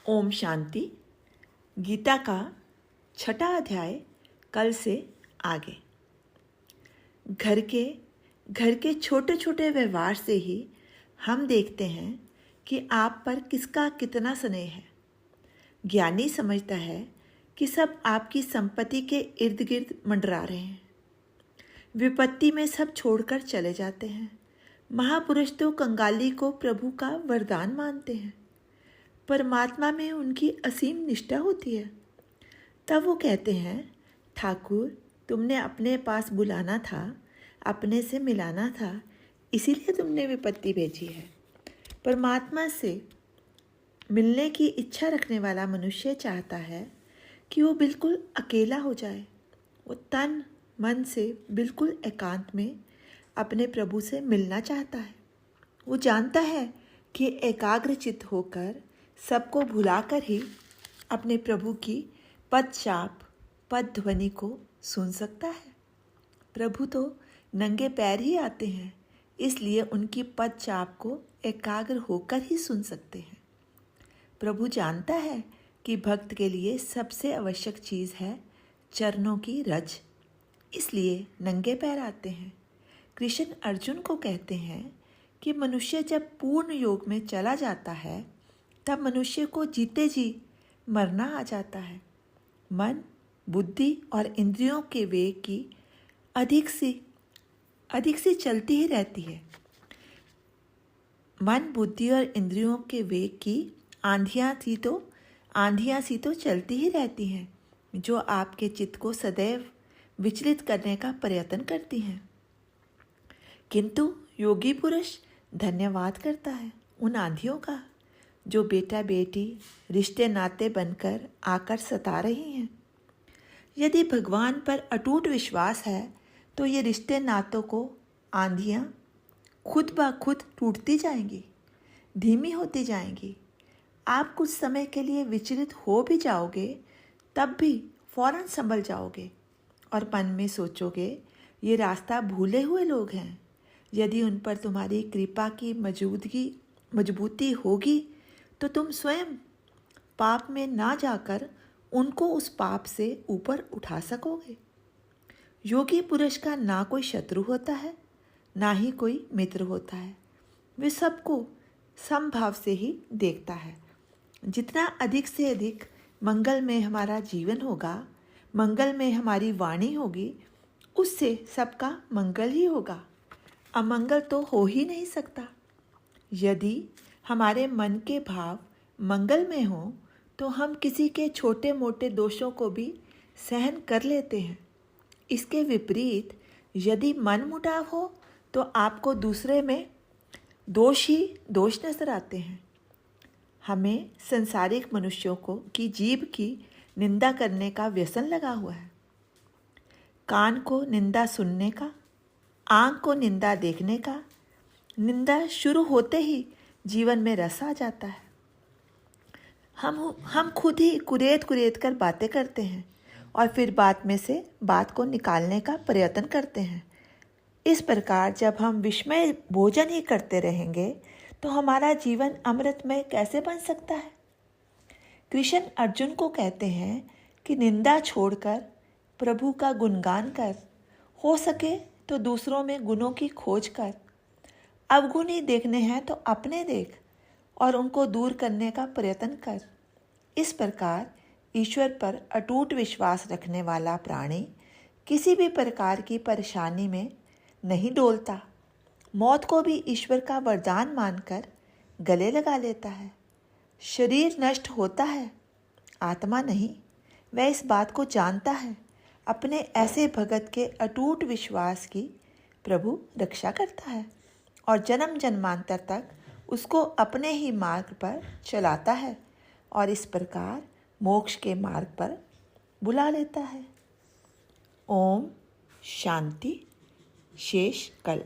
ओम शांति। गीता का 6ठा अध्याय कल से आगे। घर के छोटे छोटे व्यवहार से ही हम देखते हैं कि आप पर किसका कितना स्नेह है। ज्ञानी समझता है कि सब आपकी संपत्ति के इर्द गिर्द मंडरा रहे हैं। विपत्ति में सब छोड़कर चले जाते हैं। महापुरुष तो कंगाली को प्रभु का वरदान मानते हैं। परमात्मा में उनकी असीम निष्ठा होती है। तब वो कहते हैं, ठाकुर तुमने अपने पास बुलाना था, अपने से मिलाना था, इसीलिए तुमने विपत्ति भेजी है। परमात्मा से मिलने की इच्छा रखने वाला मनुष्य चाहता है कि वो बिल्कुल अकेला हो जाए। वो तन मन से बिल्कुल एकांत में अपने प्रभु से मिलना चाहता है। वो जानता है कि एकाग्रचित्त होकर सबको भुलाकर ही अपने प्रभु की पद चाप पद ध्वनि को सुन सकता है। प्रभु तो नंगे पैर ही आते हैं, इसलिए उनकी पद चाप को एकाग्र होकर ही सुन सकते हैं। प्रभु जानता है कि भक्त के लिए सबसे आवश्यक चीज़ है चरणों की रज, इसलिए नंगे पैर आते हैं। कृष्ण अर्जुन को कहते हैं कि मनुष्य जब पूर्ण योग में चला जाता है तब मनुष्य को जीते जी मरना आ जाता है। मन, बुद्धि और इंद्रियों के वेग की अधिक सी चलती ही रहती है। मन, बुद्धि और इंद्रियों के वेग की आंधियाँ सी तो चलती ही रहती हैं, जो आपके चित्त को सदैव विचलित करने का प्रयत्न करती हैं। किंतु योगी पुरुष धन्यवाद करता है उन आंधियों का, जो बेटा बेटी रिश्ते नाते बनकर आकर सता रही हैं। यदि भगवान पर अटूट विश्वास है तो ये रिश्ते नातों को आंधियाँ खुद ब खुद टूटती जाएंगी, धीमी होती जाएंगी। आप कुछ समय के लिए विचलित हो भी जाओगे, तब भी फौरन संभल जाओगे और मन में सोचोगे, ये रास्ता भूले हुए लोग हैं। यदि उन पर तुम्हारी कृपा की मजबूती होगी तो तुम स्वयं पाप में ना जाकर उनको उस पाप से ऊपर उठा सकोगे। योगी पुरुष का ना कोई शत्रु होता है, ना ही कोई मित्र होता है। वे सबको समभाव से ही देखता है। जितना अधिक से अधिक मंगल में हमारा जीवन होगा, मंगल में हमारी वाणी होगी, उससे सबका मंगल ही होगा। अमंगल तो हो ही नहीं सकता। यदि हमारे मन के भाव मंगल में हो तो हम किसी के छोटे मोटे दोषों को भी सहन कर लेते हैं। इसके विपरीत यदि मन मुटाव हो तो आपको दूसरे में दोष ही दोष नजर आते हैं। हमें संसारिक मनुष्यों की जीभ की निंदा करने का व्यसन लगा हुआ है। कान को निंदा सुनने का, आँख को निंदा देखने का। निंदा शुरू होते ही जीवन में रस आ जाता है। हम खुद ही कुरेद कर बातें करते हैं और फिर बात में से बात को निकालने का प्रयत्न करते हैं। इस प्रकार जब हम विस्मय भोजन ही करते रहेंगे तो हमारा जीवन अमृतमय कैसे बन सकता है। कृष्ण अर्जुन को कहते हैं कि निंदा छोड़कर प्रभु का गुणगान कर, हो सके तो दूसरों में गुणों की खोज कर। अवगुण ही देखने हैं तो अपने देख और उनको दूर करने का प्रयत्न कर। इस प्रकार ईश्वर पर अटूट विश्वास रखने वाला प्राणी किसी भी प्रकार की परेशानी में नहीं डोलता। मौत को भी ईश्वर का वरदान मानकर गले लगा लेता है। शरीर नष्ट होता है, आत्मा नहीं। वह इस बात को जानता है। अपने ऐसे भगत के अटूट विश्वास की प्रभु रक्षा करता है और जन्म जन्मांतर तक उसको अपने ही मार्ग पर चलाता है और इस प्रकार मोक्ष के मार्ग पर बुला लेता है। ओम शांति। शेष कल।